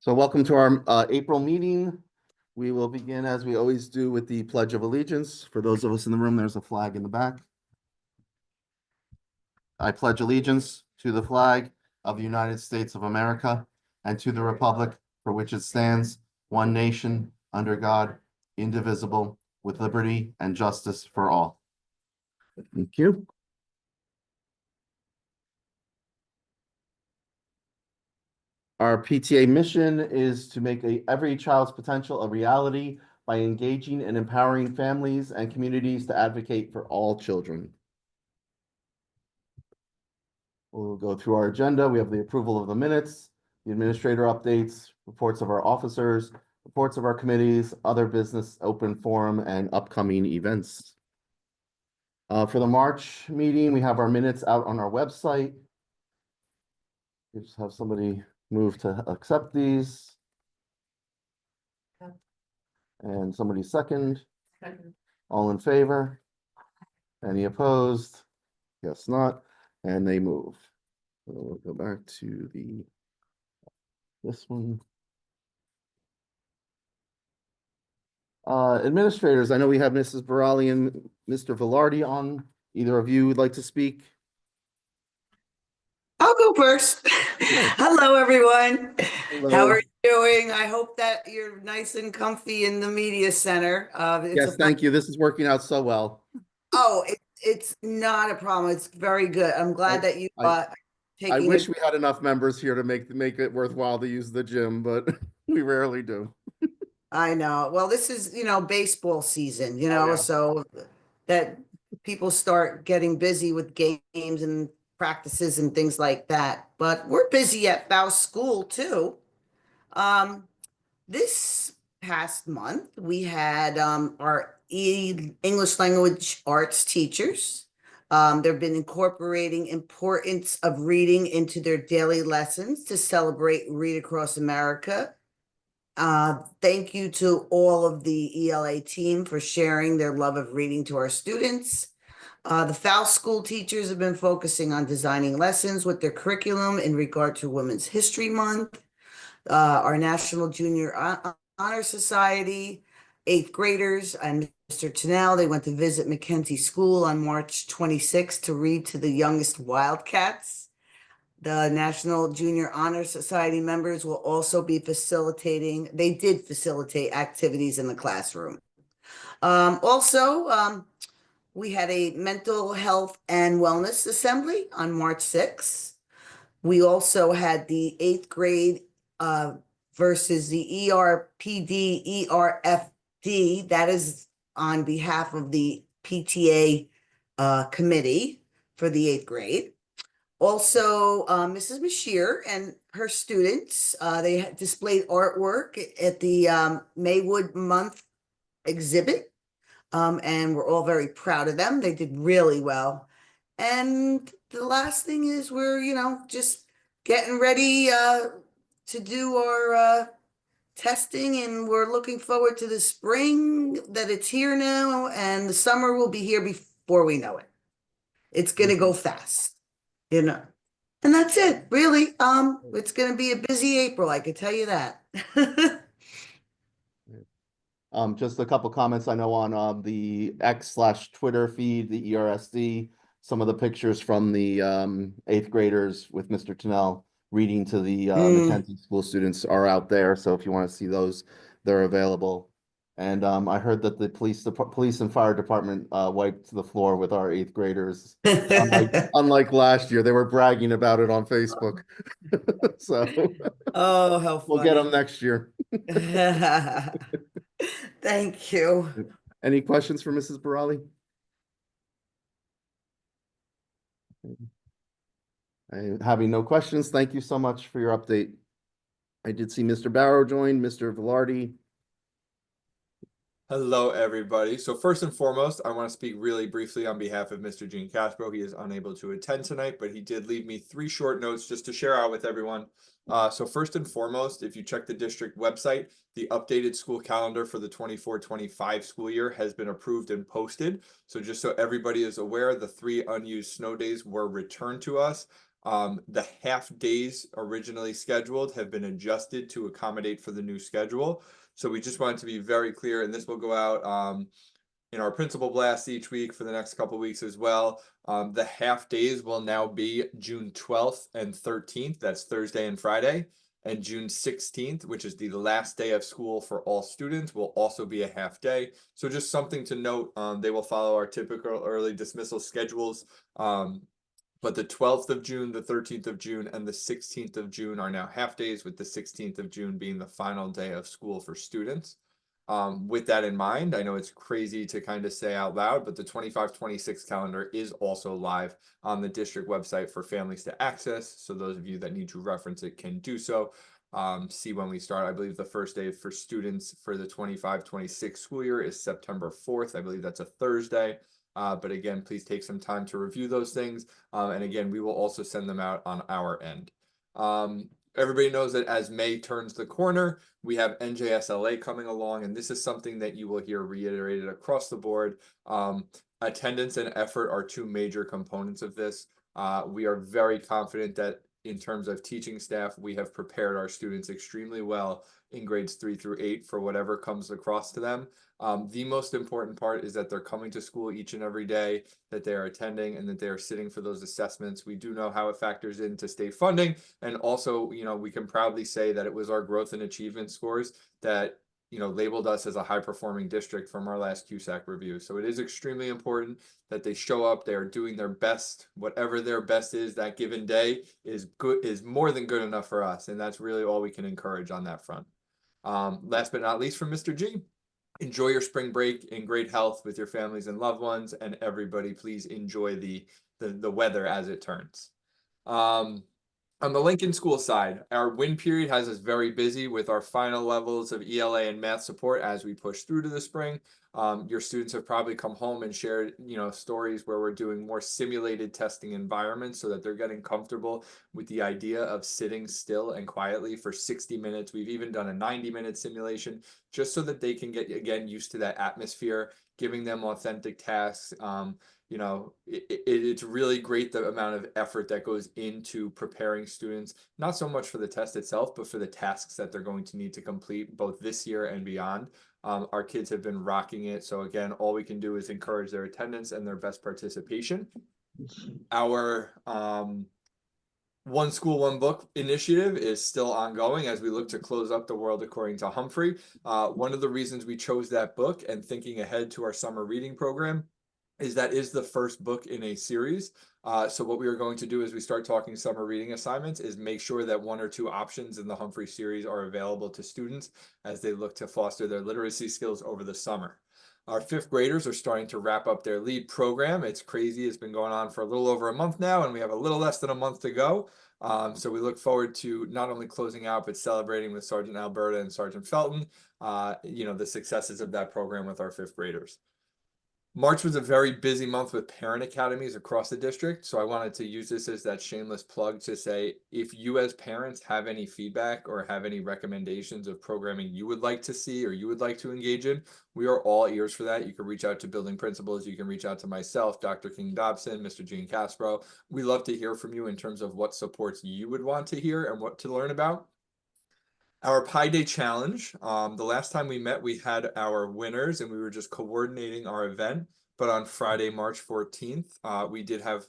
So welcome to our April meeting. We will begin as we always do with the Pledge of Allegiance. For those of us in the room, there's a flag in the back. I pledge allegiance to the flag of the United States of America and to the republic for which it stands, one nation, under God, indivisible, with liberty and justice for all. Thank you. Our PTA mission is to make every child's potential a reality by engaging and empowering families and communities to advocate for all children. We'll go through our agenda. We have the approval of the minutes, the administrator updates, reports of our officers, reports of our committees, other business, open forum, and upcoming events. For the March meeting, we have our minutes out on our website. Just have somebody move to accept these. And somebody second. All in favor? Any opposed? Guess not. And they move. So we'll go back to this one. Administrators, I know we have Mrs. Barali and Mr. Velarde on. Either of you would like to speak? I'll go first. Hello, everyone. Hello. How are you doing? I hope that you're nice and comfy in the media center. Yes, thank you. This is working out so well. Oh, it's not a problem. It's very good. I'm glad that you I wish we had enough members here to make it worthwhile to use the gym, but we rarely do. I know. Well, this is, baseball season, yeah. So that people start getting busy with games and practices and things like that. But we're busy at Faust School too. This past month, we had our English language arts teachers. They've been incorporating importance of reading into their daily lessons to celebrate Read Across America. Thank you to all of the ELA team for sharing their love of reading to our students. The Faust School teachers have been focusing on designing lessons with their curriculum in regard to Women's History Month. Our National Junior Honor Society, 8th graders, and Mr. Tennell, they went to visit Mackenzie School on March 26th to read to the youngest Wildcats. The National Junior Honor Society members will also be they did facilitate activities in the classroom. We had a mental health and wellness assembly on March 6th. We also had the 8th grade versus the ERPD, ERFD. That is on behalf of the PTA committee for the 8th grade. Also, Mrs. Mashir and her students, they displayed artwork at the Maywood Month exhibit. And we're all very proud of them. They did really well. And the last thing is we're, just getting ready to do our testing, and we're looking forward to the spring that it's here now, and the summer will be here before we know it. It's going to go fast, And that's it, really. It's going to be a busy April, I can tell you that. Just a couple comments. I know on the X/Twitter feed, the ERSD, some of the pictures from the 8th graders with Mr. Tennell reading to the Mackenzie School students are out there. So if you want to see those, they're available. And I heard that the police and fire department wiped the floor with our 8th graders. Unlike last year, they were bragging about it on Facebook. So oh, how funny. We'll get them next year. Thank you. Any questions for Mrs. Barali? Having no questions, thank you so much for your update. I did see Mr. Barrow join, Mr. Velarde. Hello, everybody. So first and foremost, I want to speak really briefly on behalf of Mr. Gene Castro. He is unable to attend tonight, but he did leave me 3 short notes just to share out with everyone. So first and foremost, if you check the district website, the updated school calendar for the 24-25 school year has been approved and posted. So just so everybody is aware, the 3 unused snow days were returned to us. The half days originally scheduled have been adjusted to accommodate for the new schedule. So we just wanted to be very clear, and this will go out in our principal blast each week for the next couple weeks as well. The half days will now be June 12th and 13th. That's Thursday and Friday. And June 16th, which is the last day of school for all students, will also be a half day. So just something to note, they will follow our typical early dismissal schedules. But the 12th of June, the 13th of June, and the 16th of June are now half days, with the 16th of June being the final day of school for students. With that in mind, I know it's crazy to kind of say out loud, but the 25-26 calendar is also live on the district website for families to access. So those of you that need to reference it can do so. See when we start. I believe the first day for students for the 25-26 school year is September 4th. I believe that's a Thursday. But again, please take some time to review those things. And again, we will also send them out on our end. Everybody knows that as May turns the corner, we have NJSLA coming along, and this is something that you will hear reiterated across the board. Attendance and effort are two major components of this. We are very confident that in terms of teaching staff, we have prepared our students extremely well in grades 3 through 8 for whatever comes across to them. The most important part is that they're coming to school each and every day, that they are attending, and that they are sitting for those assessments. We do know how it factors into state funding, and also, we can proudly say that it was our growth and achievement scores that labeled us as a high performing district from our last QSAC review. So it is extremely important that they show up, they are doing their best. Whatever their best is that given day is more than good enough for us, and that's really all we can encourage on that front. Last but not least, from Mr. G, enjoy your spring break in great health with your families and loved ones, and everybody please enjoy the weather as it turns. On the Lincoln School side, our win period has us very busy with our final levels of ELA and math support as we push through to the spring. Your students have probably come home and shared, stories where we're doing more simulated testing environments so that they're getting comfortable with the idea of sitting still and quietly for 60 minutes. We've even done a 90-minute simulation just so that they can get, again, used to that atmosphere, giving them authentic tasks. It's really great the amount of effort that goes into preparing students, not so much for the test itself, but for the tasks that they're going to need to complete both this year and beyond. Our kids have been rocking it. So again, all we can do is encourage their attendance and their best participation. Our One School, One Book initiative is still ongoing as we look to close up The World According to Humphrey. One of the reasons we chose that book and thinking ahead to our summer reading program is that is the first book in a series. So what we are going to do as we start talking summer reading assignments is make sure that one or two options in the Humphrey series are available to students as they look to foster their literacy skills over the summer. Our fifth graders are starting to wrap up their lead program. It's crazy. It's been going on for a little over a month now, and we have a little less than a month to go. So we look forward to not only closing out, but celebrating with Sergeant Alberta and Sergeant Felton, the successes of that program with our fifth graders. March was a very busy month with parent academies across the district, so I wanted to use this as that shameless plug to say, if you as parents have any feedback or have any recommendations of programming you would like to see or you would like to engage in, we are all ears for that. You can reach out to building principals, you can reach out to myself, Dr. King Dobson, Mr. Gene Caspro. We love to hear from you in terms of what supports you would want to hear and what to learn about. Our Pi Day Challenge, the last time we met, we had our winners and we were just coordinating our event. But on Friday, March 14th, we did have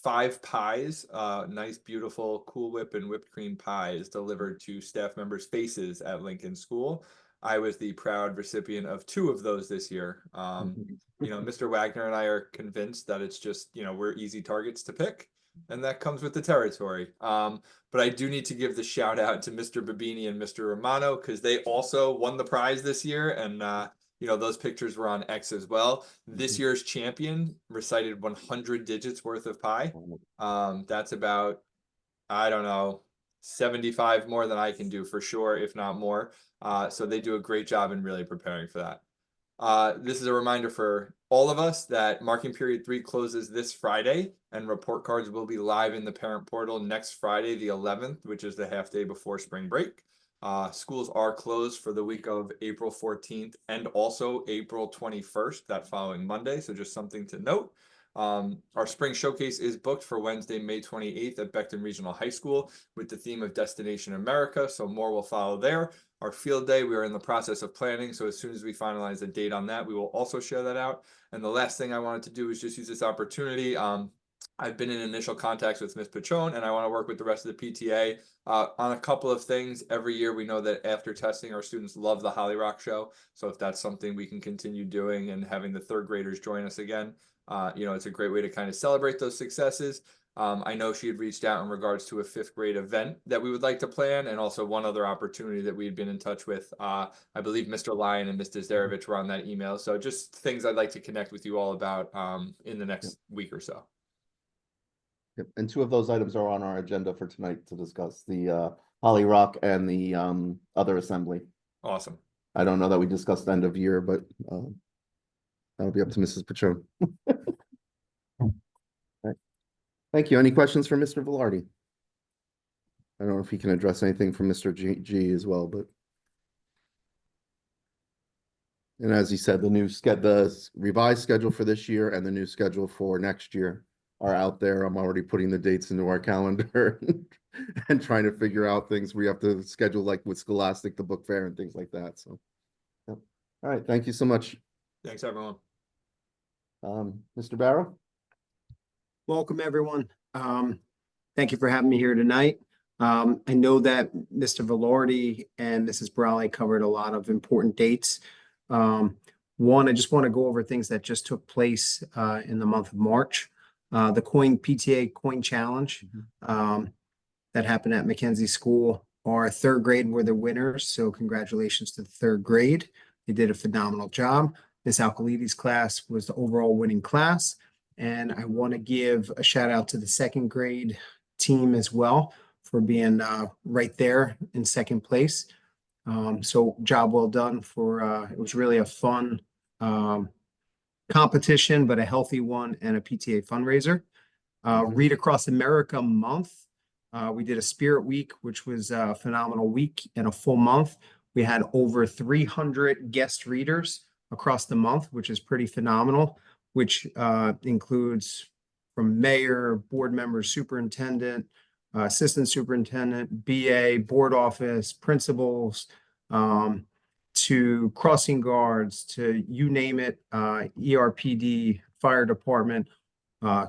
5 pies, nice, beautiful Cool Whip and whipped cream pies delivered to staff members' faces at Lincoln School. I was the proud recipient of 2 of those this year. Mr. Wagner and I are convinced that it's just, we're easy targets to pick, and that comes with the territory. But I do need to give the shout out to Mr. Babini and Mr. Romano because they also won the prize this year. And, those pictures were on X as well. This year's champion recited 100 digits worth of pi. That's about, I don't know, 75 more than I can do for sure, if not more. So they do a great job in really preparing for that. This is a reminder for all of us that marking period 3 closes this Friday, and report cards will be live in the parent portal next Friday, the 11th, which is the half day before spring break. Schools are closed for the week of April 14th and also April 21st, that following Monday. So just something to note. Our spring showcase is booked for Wednesday, May 28th at Becton Regional High School with the theme of Destination America. So more will follow there. Our field day, we are in the process of planning. So as soon as we finalize a date on that, we will also share that out. And the last thing I wanted to do is just use this opportunity. I've been in initial contacts with Ms. Patron, and I want to work with the rest of the PTA on a couple of things. Every year, we know that after testing, our students love the Holly Rock show. So if that's something we can continue doing and having the third graders join us again, it's a great way to kind of celebrate those successes. I know she had reached out in regards to a 5th grade event that we would like to plan, and also one other opportunity that we had been in touch with. I believe Mr. Lyon and Mr. Zarevich were on that email. So just things I'd like to connect with you all about in the next week or so. Yep. And 2 of those items are on our agenda for tonight to discuss, the Holly Rock and the other assembly. Awesome. I don't know that we discussed end of year, but that'll be up to Mrs. Patron. Right. Thank you. Any questions for Mr. Velarde? I don't know if he can address anything from Mr. G as well, but. And as he said, the revised schedule for this year and the new schedule for next year are out there. I'm already putting the dates into our calendar and trying to figure out things we have to schedule, like with Scholastic, the book fair and things like that. So, yep. All right. Thank you so much. Thanks, everyone. Mr. Barrow? Welcome, everyone. Thank you for having me here tonight. I know that Mr. Velarde and Mrs. Brawley covered a lot of important dates. One, I just want to go over things that just took place in the month of March. The PTA Coin Challenge that happened at Mackenzie School. Our 3rd grade were the winners, so congratulations to the 3rd grade. They did a phenomenal job. Miss Alcalides' class was the overall winning class. And I want to give a shout out to the 2nd grade team as well for being right there in 2nd place. So job well done for, it was really a fun competition, but a healthy one and a PTA fundraiser. Read Across America month. We did a Spirit Week, which was a phenomenal week and a full month. We had over 300 guest readers across the month, which is pretty phenomenal, which includes from mayor, board members, superintendent, assistant superintendent, BA, board office, principals, to crossing guards, to you name it, ERPD, fire department,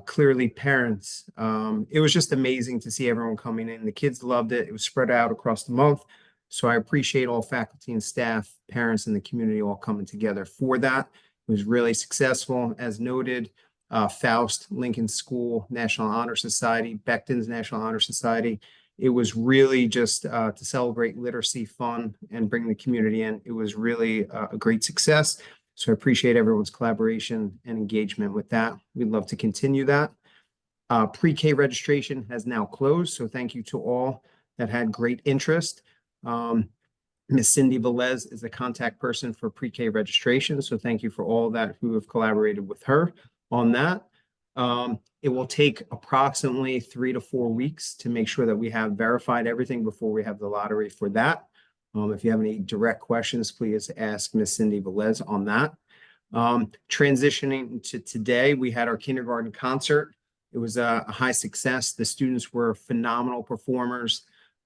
clearly parents. It was just amazing to see everyone coming in. The kids loved it. It was spread out across the month. So I appreciate all faculty and staff, parents, and the community all coming together for that. It was really successful. As noted, Faust, Lincoln School, National Honor Society, Becton's National Honor Society. It was really just to celebrate literacy, fun, and bring the community in. It was really a great success. So I appreciate everyone's collaboration and engagement with that. We'd love to continue that. Pre-K registration has now closed. So thank you to all that had great interest. Ms. Cindy Velez is the contact person for pre-K registration. So thank you for all that who have collaborated with her on that. It will take approximately 3 to 4 weeks to make sure that we have verified everything before we have the lottery for that. If you have any direct questions, please ask Ms. Cindy Velez on that. Transitioning to today, we had our kindergarten concert. It was a high success. The students were phenomenal performers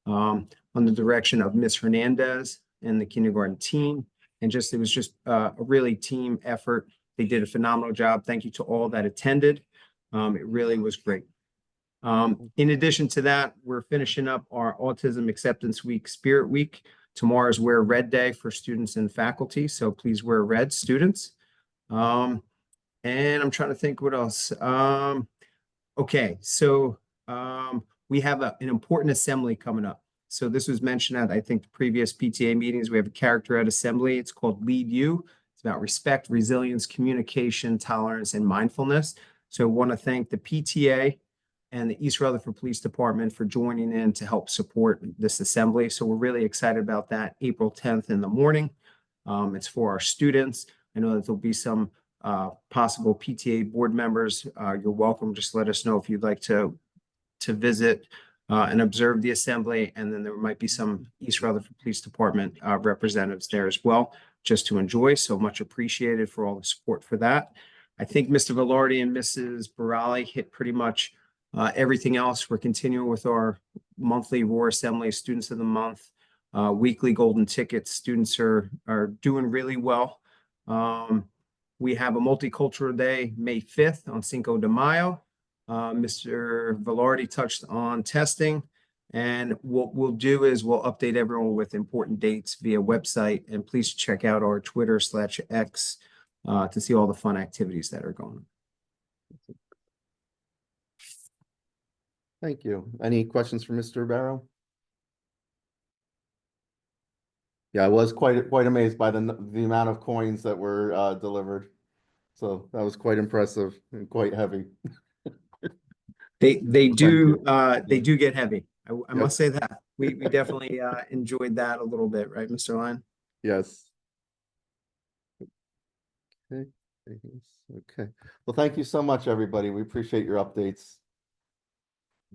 under the direction of Ms. Hernandez and the kindergarten team. And it was just a really team effort. They did a phenomenal job. Thank you to all that attended. It really was great. In addition to that, we're finishing up our Autism Acceptance Week, Spirit Week. Tomorrow is Wear Red Day for students and faculty. So please wear red, students. And I'm trying to think what else. Okay, so we have an important assembly coming up. So this was mentioned at, I think, the previous PTA meetings. We have a character at assembly. It's called Lead You. It's about respect, resilience, communication, tolerance, and mindfulness. So I want to thank the PTA and the East Rutherford Police Department for joining in to help support this assembly. So we're really excited about that. April 10th in the morning. It's for our students. I know that there'll be some possible PTA board members. You're welcome. Just let us know if you'd like to visit and observe the assembly. And then there might be some East Rutherford Police Department representatives there as well, just to enjoy. So much appreciated for all the support for that. I think Mr. Velarde and Mrs. Barali hit pretty much everything else. We're continuing with our monthly Roar Assembly Students of the Month, weekly golden tickets. Students are doing really well. We have a multicultural day, May 5th on Cinco de Mayo. Mr. Velarde touched on testing. And what we'll do is we'll update everyone with important dates via website. And please check out our Twitter/X to see all the fun activities that are going on. Thank you. Any questions for Mr. Barrow? Yeah, I was quite amazed by the amount of coins that were delivered. So that was quite impressive and quite heavy. They do get heavy. I Yep. must say that. We definitely enjoyed that a little bit, right, Mr. Lyon? Yes. Okay. Okay. Well, thank you so much, everybody. We appreciate your updates.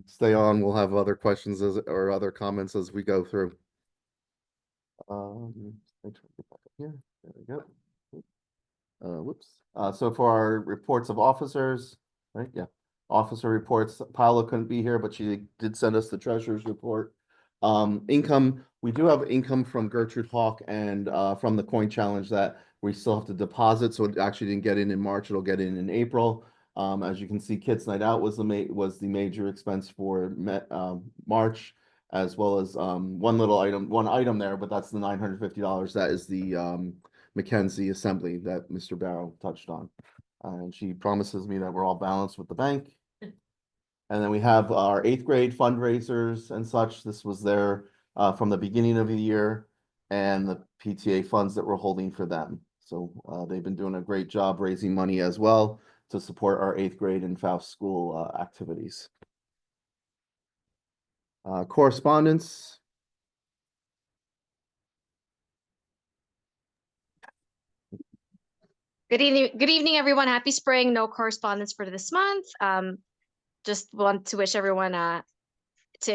Stay on. We'll have other questions or other comments as we go through. Make sure I get back up here. There we go. Whoops. So for our reports of officers, right? Yeah. Officer reports. Paula couldn't be here, but she did send us the treasurer's report. Income, we do have income from Gertrude Hawk and from the coin challenge that we still have to deposit. So it actually didn't get in March. It'll get in April. As you can see, Kids Night Out was the major expense for March, as well as one item there, but that's the $950. That is the Mackenzie Assembly that Mr. Barrow touched on. And she promises me that we're all balanced with the bank. And then we have our 8th grade fundraisers and such. This was there from the beginning of the year, and the PTA funds that we're holding for them. So they've been doing a great job raising money as well to support our 8th grade and Faust School activities. Correspondence. Good evening, everyone. Happy spring. No correspondence for this month. Just want to wish everyone to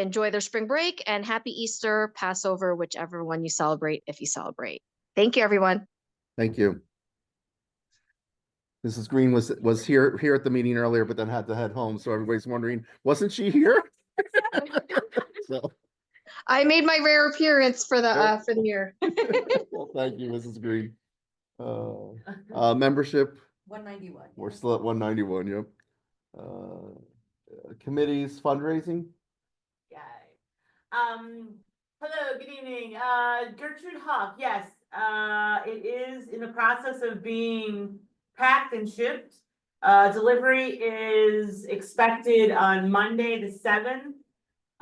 enjoy their spring break, and happy Easter, Passover, whichever one you celebrate, if you celebrate. Thank you, everyone. Thank you. Mrs. Green was here at the meeting earlier, but then had to head home. So everybody's wondering, wasn't she here? So. I made my rare appearance for the year. Well, thank you, Mrs. Green. Membership. 191. We're still at 191. Yep. Committees, fundraising. Yeah. Hello, good evening. Gertrude Hawk, yes. It is in the process of being packed and shipped. Delivery is expected on Monday, the 7th.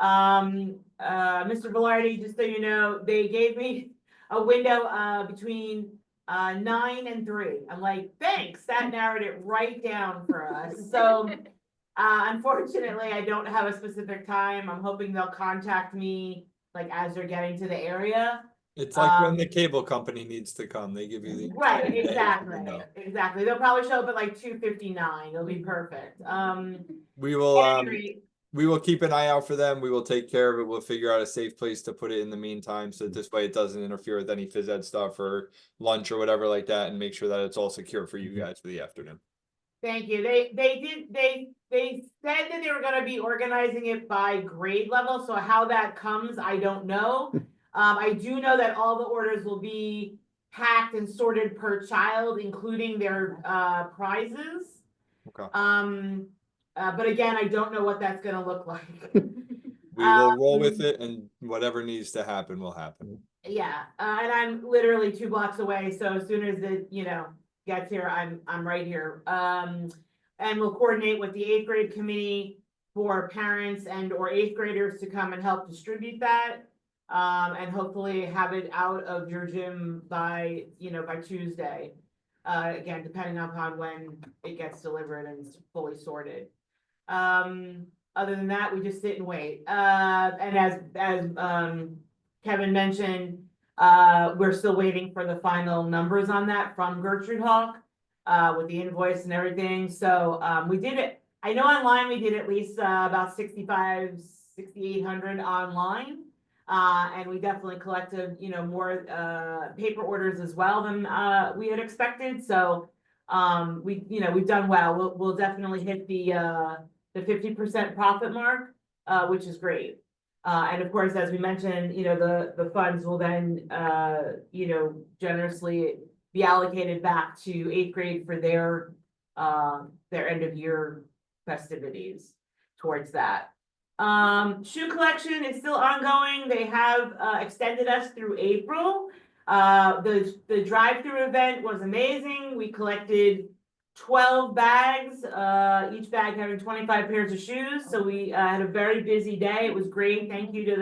Mr. Velarde, just so you know, they gave me a window between 9 and 3. I'm like, thanks, that narrowed it right down for us. So unfortunately, I don't have a specific time. I'm hoping they'll contact me like as they're getting to the area. It's like when the cable company needs to come, they give you the Right, exactly. window. Exactly. They'll probably show up at like 2:59. It'll be perfect. We will At any rate, we will keep an eye out for them. We will take care of it. We'll figure out a safe place to put it in the meantime, so this way it doesn't interfere with any phys ed stuff or lunch or whatever like that, and make sure that it's all secure for you guys for the afternoon. thank you. They said that they were gonna be organizing it by grade level, so how that comes, I don't know. I do know that all the orders will be packed and sorted per child, including their prizes. Okay. But again, I don't know what that's gonna look like. We will roll with it, and whatever needs to happen will happen. Yeah, and I'm literally 2 blocks away, so as soon as it, gets here, I'm right here. And we'll coordinate with the 8th grade committee for parents and/or 8th graders to come and help distribute that. And hopefully have it out of your gym by Tuesday. Again, depending upon when it gets delivered and fully sorted. Other than that, we just sit and wait. And as Kevin mentioned, we're still waiting for the final numbers on that from Gertrude Hawk, with the invoice and everything. So we did it. I know online we did at least about 6,800 online. And we definitely collected, more paper orders as well than we had expected. So we've done well. We'll definitely hit the 50% profit mark, which is great. And of course, as we mentioned, the funds will then, generously be allocated back to eighth grade for their end of year festivities towards that. Shoe collection is still ongoing. They have extended us through April. The drive-through event was amazing. We collected 12 bags, each bag having 25 pairs of shoes. So we had a very busy day. It was great. Thank you to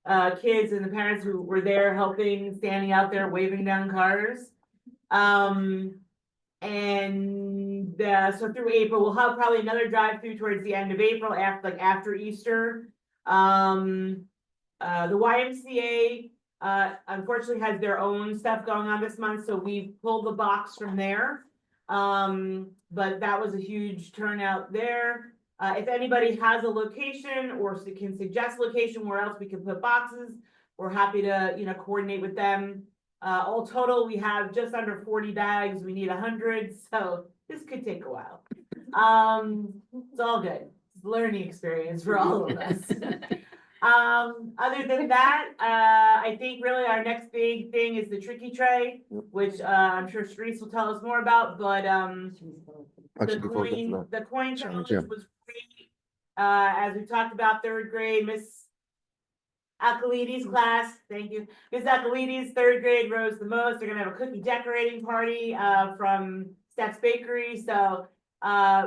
the kids and the parents who were there helping, standing out there, waving down cars. So through April, we'll have probably another drive-through towards the end of April, after Easter. The YMCA unfortunately has their own stuff going on this month, so we pulled the box from there. But that was a huge turnout there. If anybody has a location or can suggest location where else we can put boxes, we're happy to, coordinate with them. All total, we have just under 40 bags. We need 100, so this could take a while. It's all good. It's a learning experience for all of us. Other than that, I think really our next big thing is the tricky tray, which I'm sure Sharice will tell us more about, but Actually, before we get to that. the coin challenge Yeah. was great. As we talked about, third grade, Miss Akalides class, thank you. Miss Akalides, third grade, rose the most. They're gonna have a cookie decorating party from Steph's Bakery. So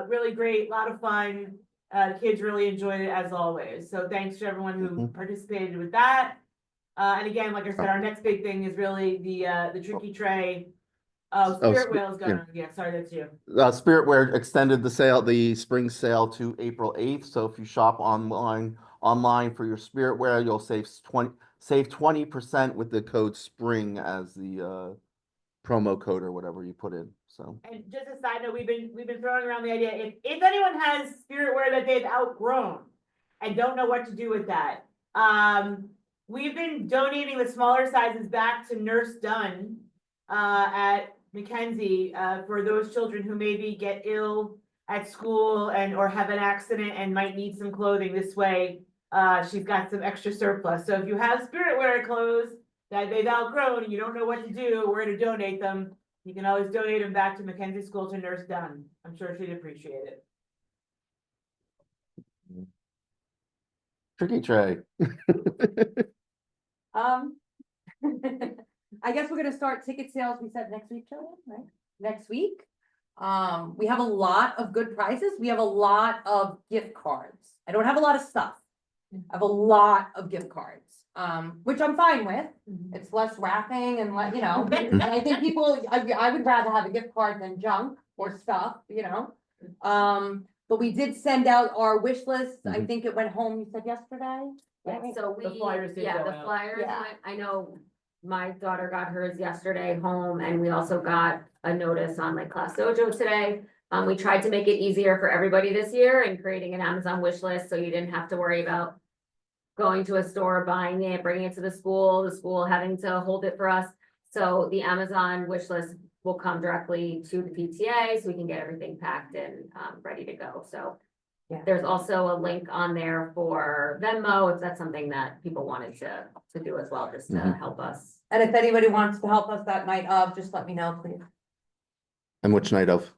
really great, a lot of fun. The kids really enjoyed it as always. So thanks to everyone who participated with that. And again, like I said, our next big thing is really the tricky tray. Oh, Spirit Whale's going on. Yeah, sorry, that's you. Spirit Wear extended the spring sale to April 8th. So if you shop online for your Spirit Wear, you'll save 20% with the code SPRING as the promo code or whatever you put in. So. And just a side note, we've been throwing around the idea, if anyone has Spirit Wear that they've outgrown and don't know what to do with that, we've been donating the smaller sizes back to Nurse Dunn at Mackenzie for those children who maybe get ill at school or have an accident and might need some clothing. This way, she's got some extra surplus. So if you have Spirit Wear clothes that they've outgrown and you don't know what to do, where to donate them, you can always donate them back to Mackenzie School to Nurse Dunn. I'm sure she'd appreciate it. Tricky tray. I guess we're gonna start ticket sales, we said next week, Joanne, right? Next week. We have a lot of good prizes. We have a lot of gift cards. I don't have a lot of stuff. I have a lot of gift cards, which I'm fine with. It's less wrapping and and I think people, I would rather have a gift card than junk or stuff, But we did send out our wish list. I think it went home, you said yesterday? Yeah, right? so The flyers did go the out. flyers Yeah. went, I know my daughter got hers yesterday home, and we also got a notice on like Class Dojo today. We tried to make it easier for everybody this year and creating an Amazon wish list, so you didn't have to worry about going to a store, buying it, bringing it to the school having to hold it for us. So the Amazon wish list will come directly to the PTA, so we can get everything packed and ready to go. So Yeah. there's also a link on there for Venmo, if that's something that people wanted to do as well, just to help us. And if anybody wants to help us that night of, just let me know, please. And which night of?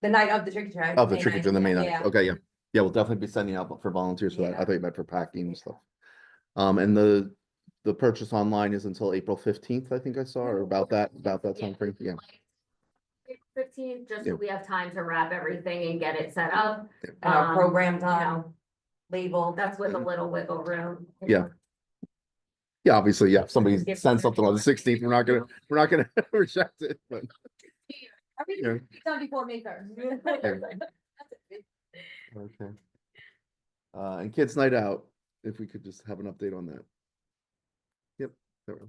The night of the trick or treat. Of the May tricky night. tray, the main night. Yeah. Okay, yeah. Yeah, we'll definitely be sending out for volunteers for that. Yeah. I thought you meant for packing and stuff. And the purchase online is until April 15th, I think I saw, or about that time frame. Yeah. 15th, just Yeah. so we have time to wrap everything and get it set up. And our program you time, know, label. That's with a little wiggle room. Yeah. Yeah, obviously, yeah, if somebody Give sends them something on the 16th, we're not gonna reject it, but. Everything done before May 3rd. Okay. And Kids Night Out, if we could just have an update on that. Yep. There we go.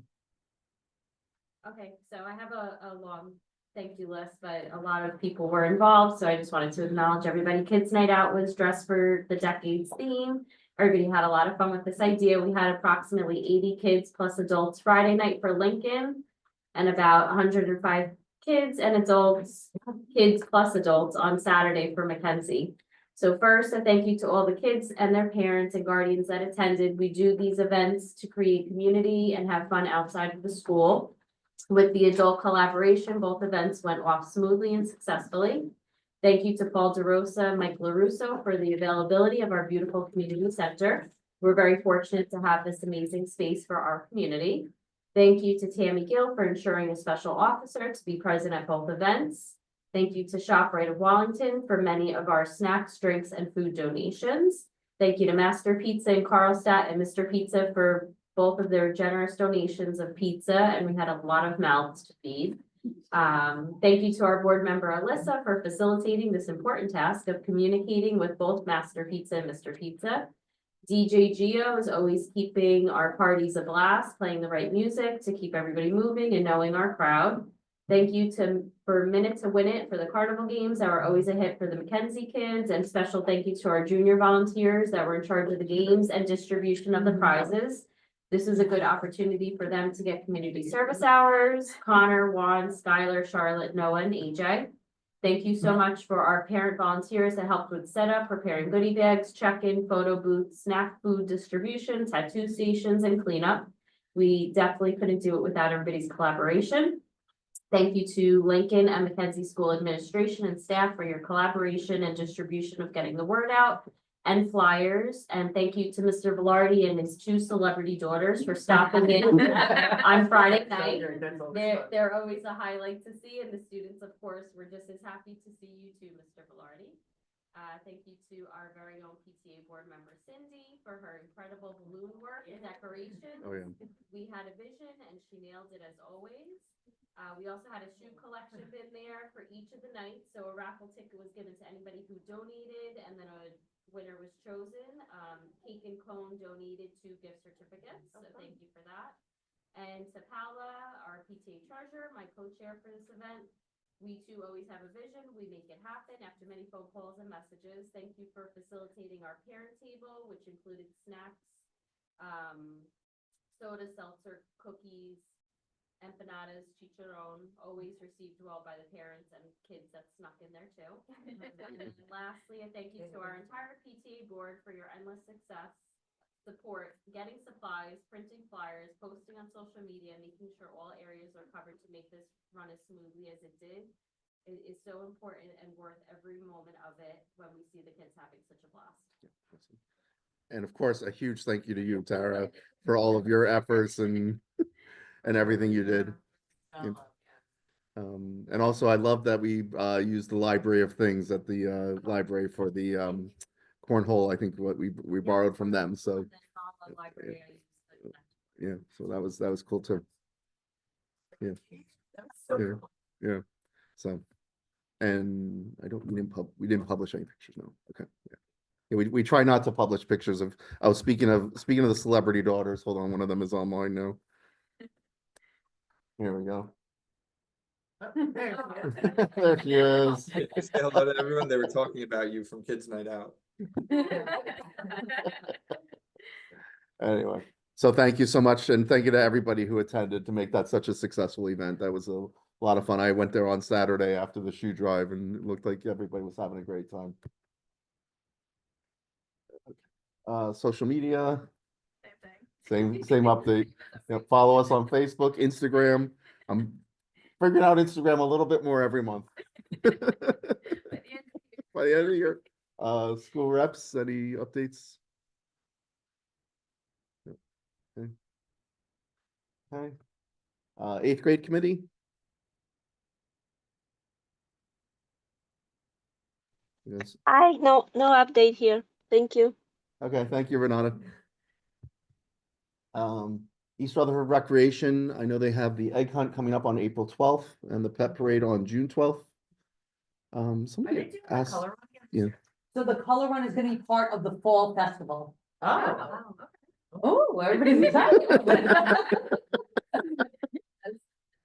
Okay, so I have a long thank you list, but a lot of people were involved, so I just wanted to acknowledge everybody. Kids Night Out was dressed for the Decades theme. Everybody had a lot of fun with this idea. We had approximately 80 kids plus adults Friday night for Lincoln, and about 105 kids and adults, kids plus adults on Saturday for Mackenzie. So first, a thank you to all the kids and their parents and guardians that attended. We do these events to create community and have fun outside of the school. With the adult collaboration, both events went off smoothly and successfully. Thank you to Paul DeRosa and Mike LaRusso for the availability of our beautiful community center. We're very fortunate to have this amazing space for our community. Thank you to Tammy Gill for ensuring a special officer to be present at both events. Thank you to ShopRite of Wallington for many of our snacks, drinks, and food donations. Thank you to Master Pizza in Carlstadt and Mr. Pizza for both of their generous donations of pizza, and we had a lot of mouths to feed. Thank you to our board member Alyssa for facilitating this important task of communicating with both Master Pizza and Mr. Pizza. DJ Gio is always keeping our parties a blast, playing the right music to keep everybody moving and knowing our crowd. Thank you for Minute to Win It for the carnival games that were always a hit for the Mackenzie kids, and special thank you to our junior volunteers that were in charge of the games and distribution of the prizes. This is a good opportunity for them to get community service hours. Connor, Juan, Skylar, Charlotte, Noah, and AJ. Thank you so much for our parent volunteers that helped with setup, preparing goodie bags, check-in, photo booths, snack food distribution, tattoo stations, and cleanup. We definitely couldn't do it without everybody's collaboration. Thank you to Lincoln and Mackenzie School Administration and staff for your collaboration and distribution of getting the word out and flyers. And thank you to Mr. Velarde and his 2 celebrity daughters for stopping in on Friday night. They're always a highlight to see, and the students, of course, were just as happy to see you too, Mr. Velarde. Thank you to our very own PTA board member Cindy for her incredible balloon work and decoration. Oh, yeah. We had a vision and she nailed it as always. We also had a shoe collection bin there for each of the nights. So a raffle ticket was given to anybody who donated, and then a winner was chosen. Cake and Cone donated 2 gift certificates. So thank you for that. And to Paula, our PTA treasurer, my co-chair for this event. We too always have a vision. We make it happen after many phone calls and messages. Thank you for facilitating our parent table, which included snacks, soda, seltzer, cookies, empanadas, chicharron, always received well by the parents and kids that snuck in there too. And lastly, a thank you to our entire PTA board for your endless success, support, getting supplies, printing flyers, posting on social media, making sure all areas are covered to make this run as smoothly as it did. It is so important and worth every moment of it when we see the kids having such a blast. And of course, a huge thank you to you, Tara, for all of your efforts and everything you did. Yeah. And also I love that we used the library of things at the library for the cornhole. I think what we borrowed from them. So yeah, so that was cool too. Yeah. Yeah. Yeah. So, and we didn't publish any pictures. No. Okay. Yeah. Yeah, we try not to publish pictures of. Oh, speaking of the celebrity daughters, hold on, one of them is online now. Here we go. There she is. Say hello to everyone. They were talking about you from Kids Night Out. Anyway, so thank you so much, and thank you to everybody who attended to make that such a successful event. That was a lot of fun. I went there on Saturday after the shoe drive, and it looked like everybody was having a great time. Social media. Same update. Yeah, follow us on Facebook, Instagram. I'm figuring out Instagram a little bit more every month. By the end of the year. School reps, any updates? Okay. Okay. 8th grade committee. Yes. No update here. Thank you. Okay, thank you, Renata. East Rutherford Recreation, I know they have the egg hunt coming up on April 12th and the pet parade on June 12th. Somebody asked, yeah. So the color run is gonna be part of the fall festival. Oh. Oh, everybody's excited.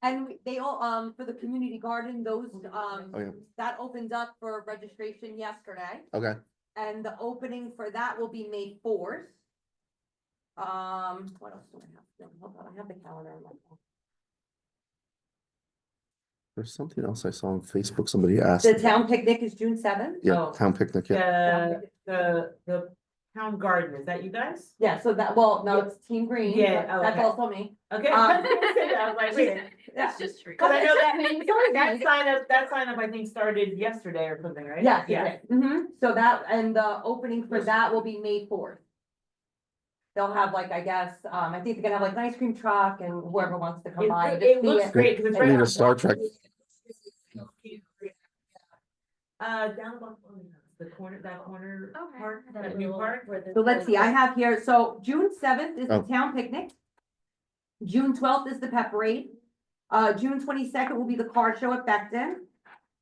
And they all, for the community garden, those, Oh, yeah. that opened up for registration yesterday. Okay, And the opening for that will be May 4th. What else do I have? Hold on, I have the calendar on my phone. There's something else I saw on Facebook. Somebody asked. The town picnic is June seventh? Yeah, Oh. town picnic, yeah. The town garden, is that you guys? Yeah, so that, well, no, it's Team Green. Yeah, but oh, That's okay. also me. Okay. Um, I was like, wait. Yeah. just true. Cause I know Sorry. that sign up, I think, started yesterday or something, right? Yes, Yeah. so that, and the opening for that will be May 4th. They'll have like, I guess, I think they're gonna have like an ice cream truck and whoever wants to come by. and just It see looks great, cause it's I right need on. a Star Trek. Down about the corner, that corner Okay. park, That that new little- park. where the- So let's see, I have here, so June 7th is the Oh. town picnic. June 12th is the pep parade. June 22nd will be the car show at Beckton.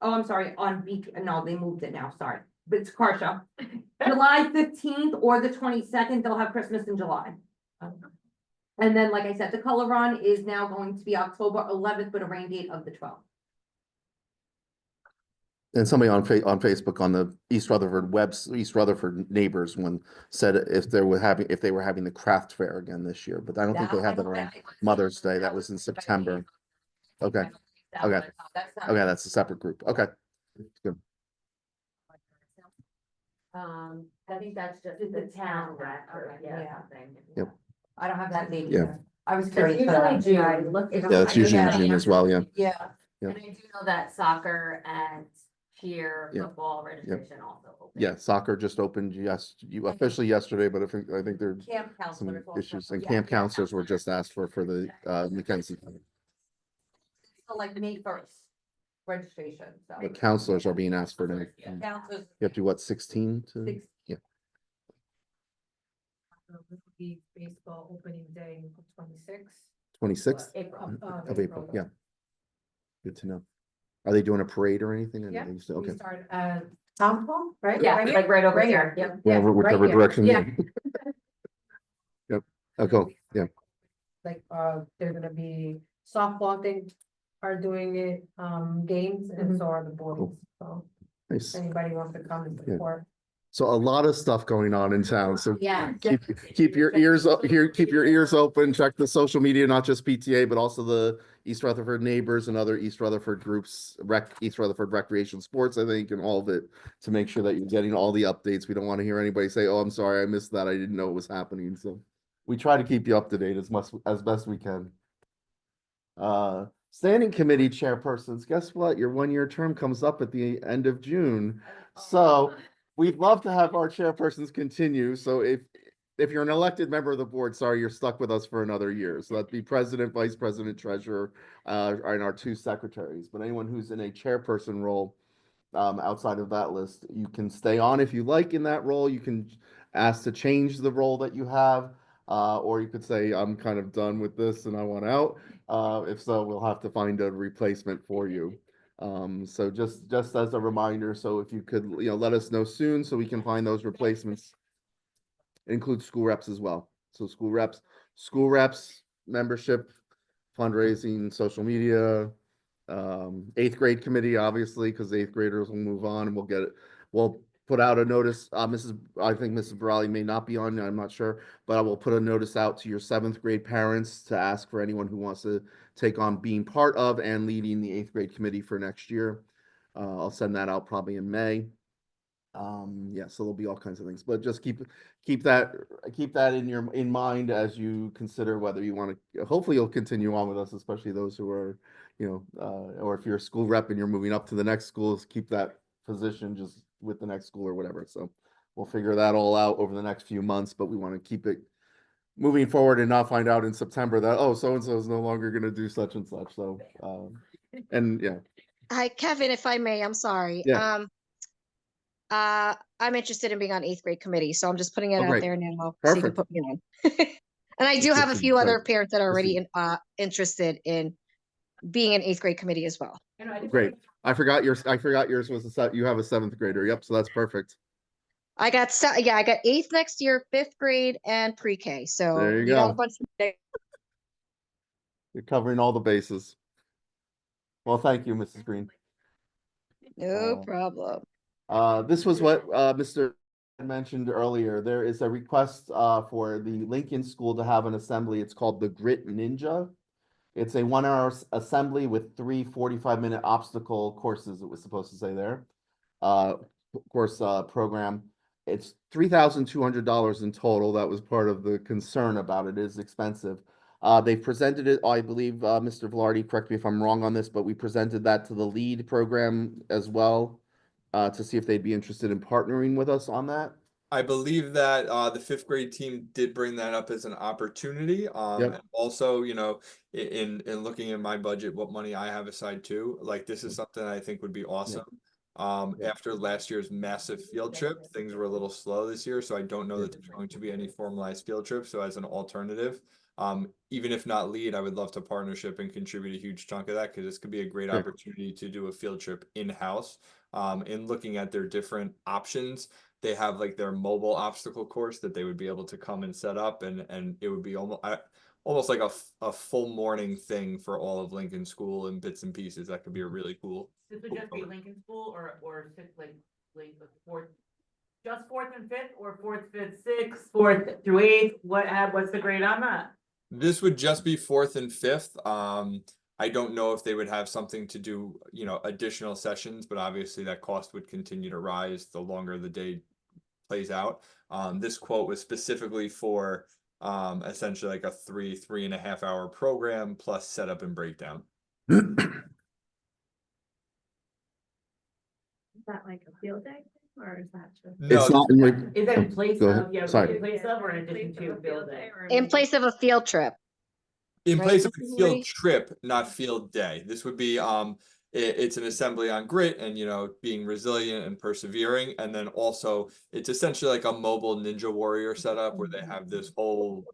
Oh, I'm sorry, on Beach, no, they moved it now, sorry, but it's a car show. July 15th or the 22nd, they'll have Christmas in July. And then, like I said, the color run is now going to be October 11th with a rain date of the 12th. And somebody on Facebook on the East Rutherford neighbors one said if they were having the craft fair again this year, but I don't think they have that around Mother's Day. That was in September. Okay. Okay. Okay, that's a separate group. Okay. Good. I think that's just It's the the town town rec, or, yeah. yeah, something. Yep. I don't have that date Yeah. either. I was It's curious. usually for that. June. Yeah, it's usually in June as well, yeah. Yeah. Yeah. And I do know that soccer and cheer, Yeah. football registration also. open. Yeah, soccer just opened officially yesterday, but I think there Camp some counselors. also. issues and Yeah, camp counselors were just asked for the Mackenzie. So like May 1st registration, so. The counselors are being asked for now. You Counselors. have to, what, 16 to? Six- Yeah. Be baseball opening day, 26th. 26th April. of April, yeah. Good to know. Are they doing a parade or anything? Yeah, Okay. We start at town hall, right? Yeah, Right like right over Right here, here. yep. Whatever, right whichever here. direction. Yeah. Yep. Oh, cool. Yeah. Like, they're gonna be softball, they are doing it, games, and so are the boys, Cool. so Nice. if anybody wants to come and Yeah. support. So a lot of stuff going on in town. So Yeah. keep your ears here, keep your ears open, check the social media, not just PTA, but also the East Rutherford neighbors and other East Rutherford groups, East Rutherford Recreation Sports, I think, and all of it to make sure that you're getting all the updates. We don't want to hear anybody say, oh, I'm sorry, I missed that. I didn't know it was happening. So we try to keep you up to date as best we can. Standing committee chairpersons, guess what? Your 1-year term comes up at the end of June. So we'd love to have our chairpersons continue. So if you're an elected member of the board, sorry, you're stuck with us for another year. So that'd be president, vice president, treasurer, and our 2 secretaries. But anyone who's in a chairperson role, outside of that list, you can stay on if you like in that role. You can ask to change the role that you have, or you could say, I'm kind of done with this and I want out. If so, we'll have to find a replacement for you. So just as a reminder, so if you could, let us know soon so we can find those replacements. It includes school reps as well. So school reps, membership, fundraising, social media, 8th grade committee, obviously, because 8th graders will move on and we'll put out a notice. I think Mrs. Barali may not be on, I'm not sure, but I will put a notice out to your 7th grade parents to ask for anyone who wants to take on being part of and leading the 8th grade committee for next year. I'll send that out probably in May. Yeah, so there'll be all kinds of things, but just keep that in mind as you consider whether you want to. Hopefully, you'll continue on with us, especially those who are, or if you're a school rep and you're moving up to the next schools, keep that position just with the next school or whatever. So we'll figure that all out over the next few months, but we want to keep it moving forward and not find out in September that, oh, so and so is no longer going to do such and such. So, and yeah. Hi, Kevin, if I may, I'm sorry. Yeah. I'm interested in being on 8th grade committee, so I'm just putting it Oh, out great. there now. So you can Perfect. put me on. And I do That's have a good. few other Right. parents that are Let's already interested in being an 8th grade committee as well. Great. I forgot yours was you have a 7th grader. Yep. So that's perfect. I got 8th next year, 5th grade, and pre-K. So There you got go. a bunch of You're covering all the bases. Well, thank you, Mrs. Green. no problem. This was what Mr. mentioned earlier. There is a request for the Lincoln School to have an assembly. It's called the Grit Ninja. It's a 1 hour assembly with 3 45-minute obstacle courses, it was supposed to say there. Course program. It's $3,200 in total. That was part of the concern about it. It is expensive. They presented it, I believe, Mr. Velarde, correct me if I'm wrong on this, but we presented that to the lead program as well, to see if they'd be interested in partnering with us on that. I believe that the fifth grade team did bring that up as an opportunity. Yep. And also, you know, in looking at my budget, what money I have aside too, like this is something I think would be awesome. After last year's massive field trip, things were a little slow this year, so I don't know that there's going to be any formalized field trip. So as an alternative, even if not lead, I would love to partnership and contribute a huge chunk of that because this could be a great Sure. opportunity to do a field trip in-house. In looking at their different options, they have like their mobile obstacle course that they would be able to come and set up, and it would be almost like a full morning thing for all of Lincoln School and bits and pieces. That could be a really cool. This would just be Lincoln School or like fourth, just fourth and fifth, or fourth, fifth, sixth, fourth through eighth? What's the grade on that? This would just be fourth and fifth. I don't know if they would have something to do, you know, additional sessions, but obviously that cost would continue to rise the longer the day plays out. This quote was specifically for essentially like a 3.5 hour program plus setup and breakdown. Is that like a field day or is that just? No, It's not in like, Is that in place Go ahead. of, yeah, Sorry. in place of or in addition to field day? In place of a field trip. in Right, place of Mrs. a field Lee? trip, not field day. This would be it's an assembly on grit and, you know, being resilient and persevering. And then also it's essentially like a mobile ninja warrior setup where they have this whole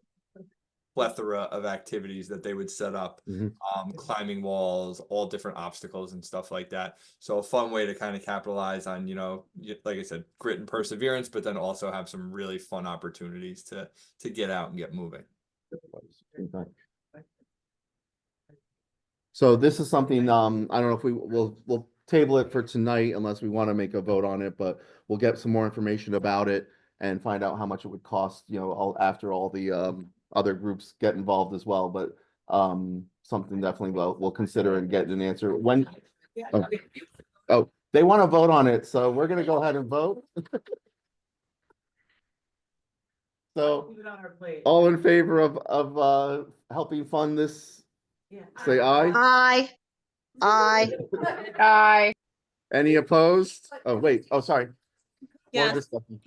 plethora of activities that they would set up, Mhm. Climbing walls, all different obstacles and stuff like that. So a fun way to kind of capitalize on, you know, like I said, grit and perseverance, but then also have some really fun opportunities to get out and get moving. So this is something, I don't know if we'll table it for tonight unless we want to make a vote on it, but we'll get some more information about it and find out how much it would cost, you know, after all the other groups get involved as well, but something definitely we'll consider and get an answer. When, oh, they want to vote on it, so we're gonna go ahead and vote. So Keep it on our plate. all in favor of helping fund this, Yeah. say aye. Aye. Aye. Aye. Any opposed? Oh, wait, oh, sorry. More Yes. discussion.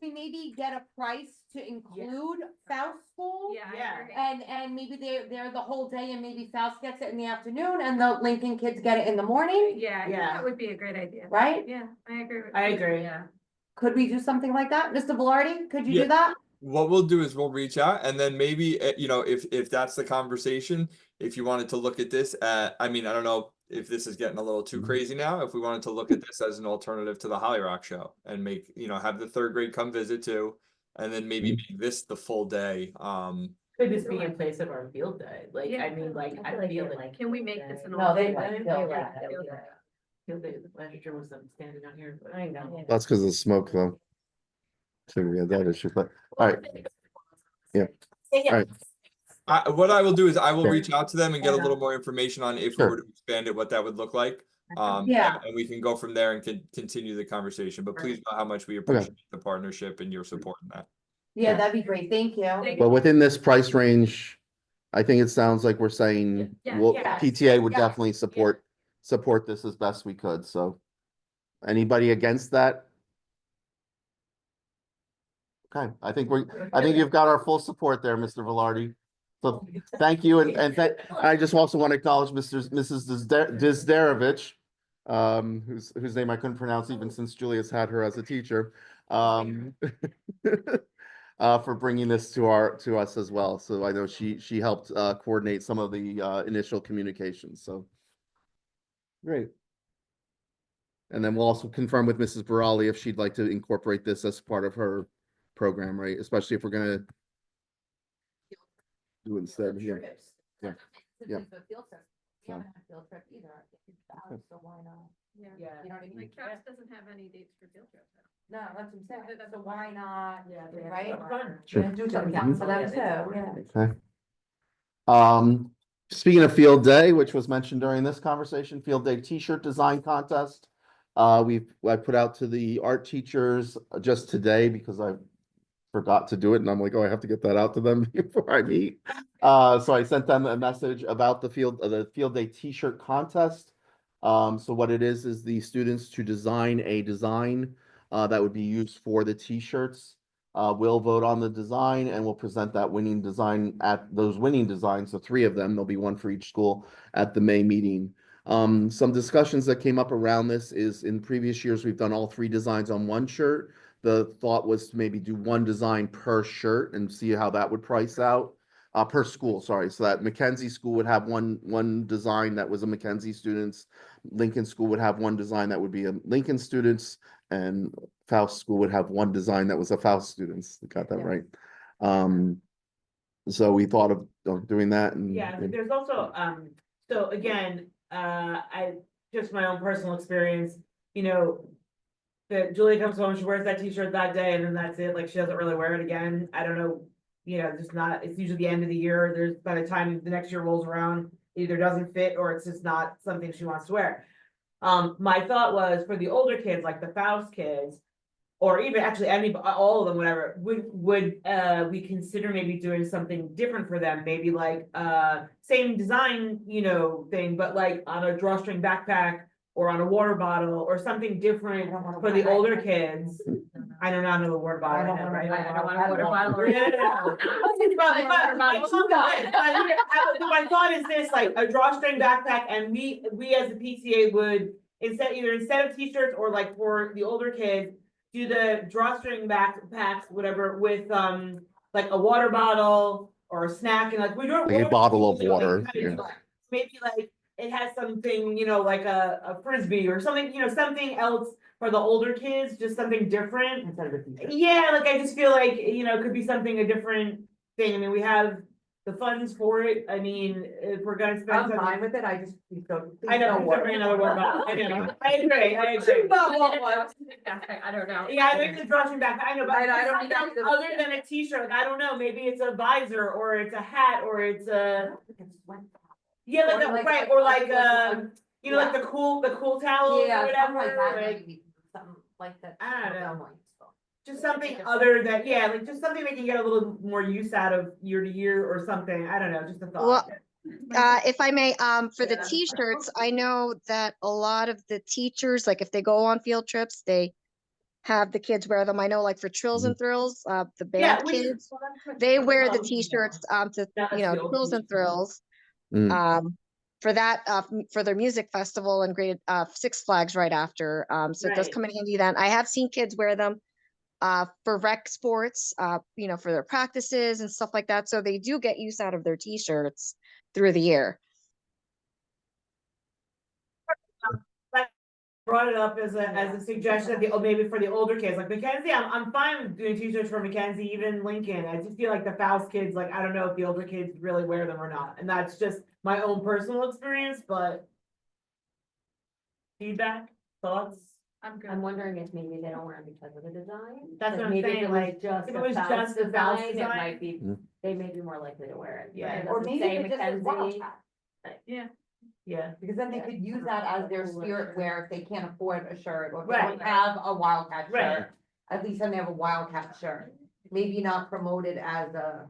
We maybe get a price to include South School. Yeah. Yeah. I agree. And maybe they're the whole day and maybe South gets it in the afternoon and the Lincoln kids get it in the morning, Yeah, I think Yeah. that would be a great idea. right? Yeah, I agree with. I agree. Yeah. Could we do something like that? Mr. Velarde, could you Yeah. do that? What we'll do is we'll reach out and then maybe, you know, if that's the conversation, if you wanted to look at this, I mean, I don't know if this is getting a little too crazy now, if we wanted to look at this as an alternative to the Holly Rock show and make, you know, have the third grade come visit too, and then maybe make this the full day. Could this be in place of our field day? Like, I mean, like, I feel like. Can we make this an? No, they alternate? like They field like day. field day. Field day, last year was them standing out here. But I know. That's because of the smoke though. So we had that issue, but, all right, yeah, all right, What I will do is I will Sure. reach out to them and get a little more information on if we Sure. were to expand it, what that would look like. Yeah. And we can go from there and continue the conversation, but please know how much we appreciate the partnership and your support in that. Yeah, that'd be great. Thank you. but within this price range, I think it sounds like we're saying, Yeah, well, yes, PTA would yeah, definitely support this as best we could, so. Anybody against that? Okay, I think you've got our full support there, Mr. Velarde. So thank you, and I just also want to acknowledge Mrs. Dizdarovich, whose name I couldn't pronounce even since Julius had her as a teacher, for bringing this to us as well. So I know she helped coordinate some of the initial communications. So great. And then we'll also confirm with Mrs. Barali if she'd like to incorporate this as part of her program, right? Especially if we're gonna do it instead, yeah. Yeah. Yeah. We haven't had field trip either. So why not? Yeah. Yeah. You know what I mean? Like Traps doesn't have any dates for field trips. No, that's what I'm saying. So why not? Yeah. Right? Fun. Sure. Do something fun for them too, yeah. Okay. Speaking of field day, which was mentioned during this conversation, field day t-shirt design contest. I put out to the art teachers just today because I forgot to do it, and I'm like, oh, I have to get that out to them before I meet. So I sent them a message about the field day t-shirt contest. So what it is the students to design a design that would be used for the t-shirts. We'll vote on the design and we'll present that winning design at those winning designs. So 3 of them, there'll be 1 for each school at the May meeting. Some discussions that came up around this is in previous years, we've done all 3 designs on 1 shirt. The thought was to maybe do 1 design per shirt and see how that would price out. Per school, sorry. So that Mackenzie School would have one design that was a Mackenzie students. Lincoln School would have 1 design that would be a Lincoln students, and Faust School would have 1 design that was a Faust students. Got that Yeah. right. So we thought of doing that, and Yeah, there's also, so again, just my own personal experience, you know, that Julie comes home, she wears that t-shirt that day and then that's it, like she doesn't really wear it again. I don't know, you know, just not, it's usually the end of the year. There's, by the time the next year rolls around, it either doesn't fit or it's just not something she wants to wear. My thought was for the older kids, like the Faust kids, or even actually all of them, whatever, would we consider maybe doing something different for them? Maybe like, same design, you know, thing, but like on a drawstring backpack or on a water bottle or something different for the older kids. I don't know the water bottle. I don't know, wanna- right? I don't want a water bottle or. Yeah. My thought is this, like a drawstring backpack, and we as the PTA would instead of t-shirts or like for the older kids, do the drawstring backpacks, whatever, with like a water bottle or a snack, and like we don't. like a bottle of water. Maybe like it has something, you know, like a frisbee or something, you know, something else for the older kids, just something different. Instead of a t-shirt. Yeah, like I just feel like, you know, it could be something, a different thing. I mean, we have the funds for it. I mean, if we're gonna spend. I'm some- fine with it, I just, please don't. I know, please please don't bring another water bottle. I know. I agree, I agree. I don't know. Yeah, maybe the drawstring back, I know, but I don't need something that other than a t-shirt, like, I don't know, maybe it's a visor or it's a hat or it's a. Yeah, like, Or like- right, or like, you know, like the cool towels or Yeah, something whatever, like that, like, maybe, something like that. I don't know. So. just something other than, yeah, like just something they can get a little more use out of year to year or something, I don't know, just a thought. If I may, for the t-shirts, I know that a lot of the teachers, like if they go on field trips, they have the kids wear them. I know like for Trills and Thrills, the Yeah, band which- kids, they wear the t-shirts, to, you know, Trills and Thrills. Mm. For that, for their music festival and grade, Six Flags right after. So it does Right. come in handy then. I have seen kids wear them, for rec sports, you know, for their practices and stuff like that. So they do get use out of their t-shirts through the year. Brought it up as a suggestion, maybe for the older kids, like Mackenzie, I'm fine with doing t-shirts for Mackenzie, even Lincoln. I just feel like the Faust kids, like, I don't know if the older kids really wear them or not, and that's just my own personal experience, but. Feedback, thoughts? I'm wondering if maybe they don't wear it because of the design. That's what I'm maybe saying, if it like, was just if a it was Faust just a Faust design, it design. might be, Mm. they may be more likely to wear it. Yeah. Or maybe say it just says Mackenzie. Wildcat, Yeah, because then they could use that as their spirit wear if they can't afford a shirt, or if they Right. don't have a Wildcat Right. shirt. At least then they have a Wildcat shirt, maybe not promoted as a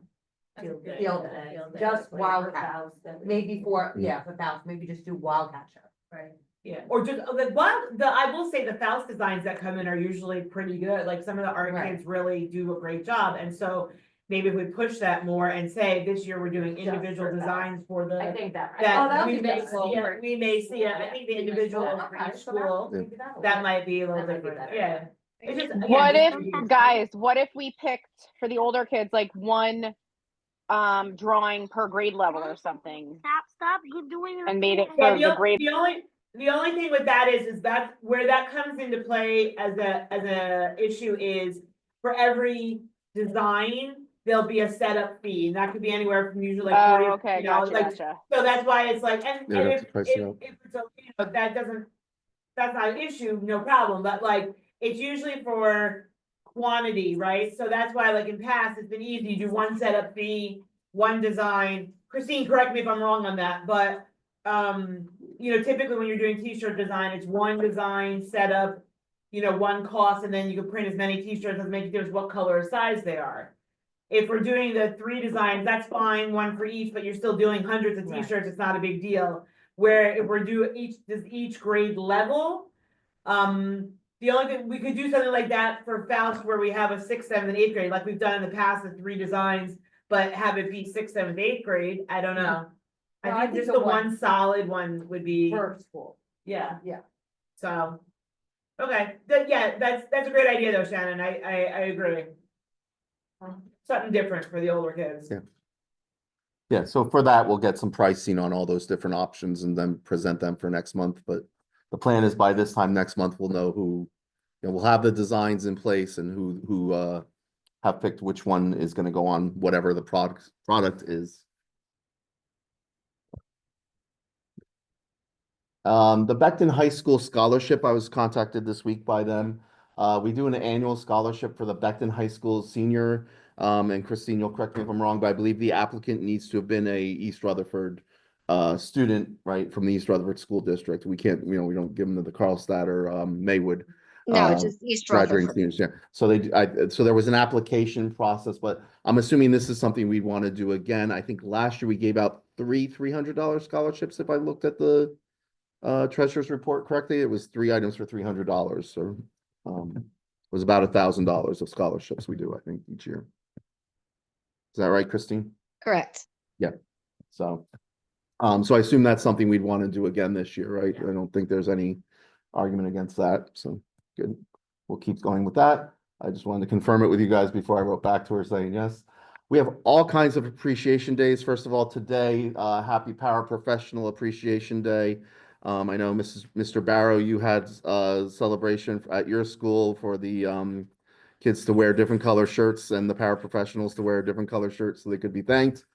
field day, just Wildcat. Maybe for, yeah, for Faust, maybe just do Wildcat shirt. right, yeah, or just, I will say the Faust designs that come in are usually pretty good, like some of the art Right. kids really do a great job, and so. Maybe if we push that more and say this year we're doing Just individual for Faust. designs for the. I think that. That we would may be see, cool. we may see, I think the individual Yeah. for each school, Maybe that'll that work. might be a little That might be different, better. yeah. It's just, again, What just if, ideas. guys, what if we picked for the older kids, like one drawing per grade level or something Stop doing and made it Yeah, for the grade? the only thing with that is that where that comes into play as a issue is for every design, there'll be a setup fee, and that could be anywhere from usually like Oh, 40, okay, you know, gotcha, like, gotcha. so that's why it's like, and Yeah, that's if the price it out. it's okay, you know, that's not an issue, no problem, but like, it's usually for quantity, right? So that's why like in past, it's been easy, you do one setup fee, one design, Christine, correct me if I'm wrong on that, but, you know, typically when you're doing t-shirt design, it's one design setup, you know, one cost, and then you can print as many t-shirts, doesn't make a difference what color or size they are. If we're doing the 3 designs, that's fine, one for each, but you're still doing hundreds of Right. t-shirts, it's not a big deal. Where if we're doing each grade level, the only thing, we could do something like that for Faust where we have a 6th, 7th, and 8th grade, like we've done in the past, the 3 designs, but have it be 6th, 7th, 8th grade, I don't know. No, I think just the one solid one would be, For school. yeah. Yeah. So, okay, yeah, that's a great idea though, Shannon, I agree. Something different for the older kids. Yeah. Yeah, so for that, we'll get some pricing on all those different options and then present them for next month, but the plan is by this time next month, we'll know who, you know, we'll have the designs in place and who have picked which one is gonna go on whatever the product is. The Beckton High School Scholarship, I was contacted this week by them. We do an annual scholarship for the Beckton High School senior. And Christine, you'll correct me if I'm wrong, but I believe the applicant needs to have been a East Rutherford student, right, from the East Rutherford School District. We can't, you know, we don't give them to the Carlstadt or Maywood. No, it's just East Graduating Rutherford. seniors, yeah. So there was an application process, but I'm assuming this is something we'd want to do again. I think last year we gave out three $300 scholarships if I looked at the treasurer's report correctly. It was 3 items for $300, so it was about $1,000 of scholarships we do, I think, each year. Is that right, Christine? Correct. Yeah. So so I assume that's something we'd want to do again this year, right? I don't think there's any argument against that, so good. We'll keep going with that. I just wanted to confirm it with you guys before I wrote back to her saying yes. We have all kinds of appreciation days. First of all, today, happy Paraprofessional Appreciation Day. I know Mr. Barrow, you had a celebration at your school for the kids to wear different color shirts and the paraprofessionals to wear different color shirts so they could be thanked.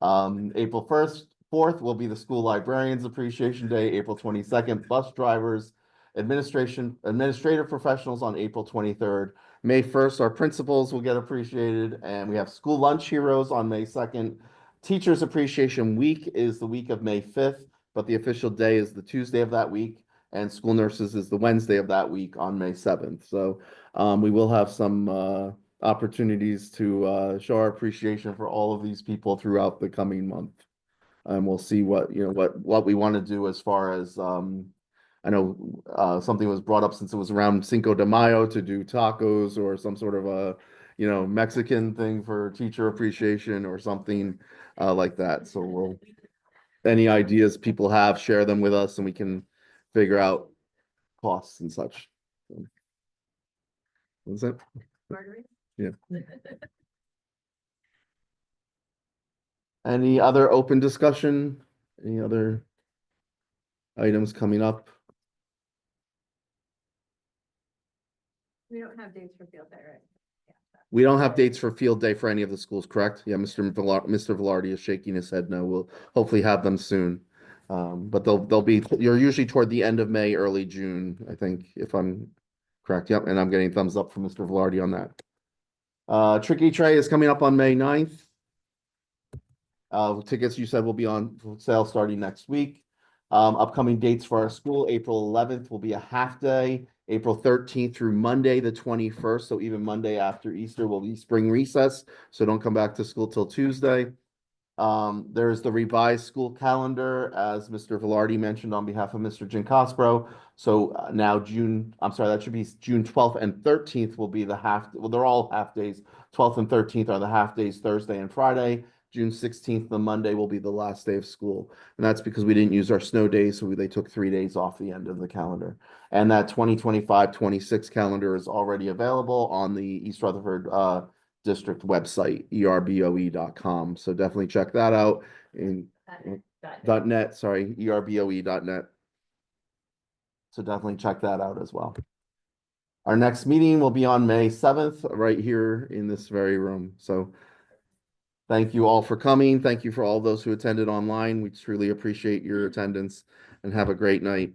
April 4th will be the School Librarians Appreciation Day. April 22nd, bus drivers, administrative professionals on April 23rd. May 1st, our principals will get appreciated, and we have School Lunch Heroes on May 2nd. Teachers Appreciation Week is the week of May 5th, but the official day is the Tuesday of that week, and School Nurses is the Wednesday of that week on May 7th. So we will have some opportunities to show our appreciation for all of these people throughout the coming month. And we'll see what, you know, what we want to do as far as I know something was brought up since it was around Cinco de Mayo to do tacos or some sort of a, you know, Mexican thing for teacher appreciation or something like that. So we'll, any ideas people have, share them with us and we can figure out costs and such. That's it. Yeah. Any other open discussion? Any other items coming up? We don't have dates for field day, right? We don't have dates for field day for any of the schools, correct? Yeah, Mr. Velarde is shaking his head no. We'll hopefully have them soon. But they'll be, you're usually toward the end of May, early June, I think, if I'm correct. Yep, and I'm getting thumbs up from Mr. Velarde on that. Tricky Tray is coming up on May 9th. Tickets you said will be on sale starting next week. Upcoming dates for our school, April 11th will be a half day. April 13th through Monday, the 21st. So even Monday after Easter will be spring recess. So don't come back to school till Tuesday. There's the revised school calendar, as Mr. Velarde mentioned on behalf of Mr. Giancospro. So now that should be June 12th and 13th will be the well, they're all half days. 12th and 13th are the half days, Thursday and Friday. June 16th, the Monday, will be the last day of school. And that's because we didn't use our snow days, so they took 3 days off the end of the calendar. And that 2025-26 calendar is already available on the East Rutherford district website, erboe.com. So definitely check that out. .net, sorry, erboe.net. So definitely check that out as well. Our next meeting will be on May 7th, right here in this very room. So thank you all for coming. Thank you for all those who attended online. We truly appreciate your attendance and have a great night.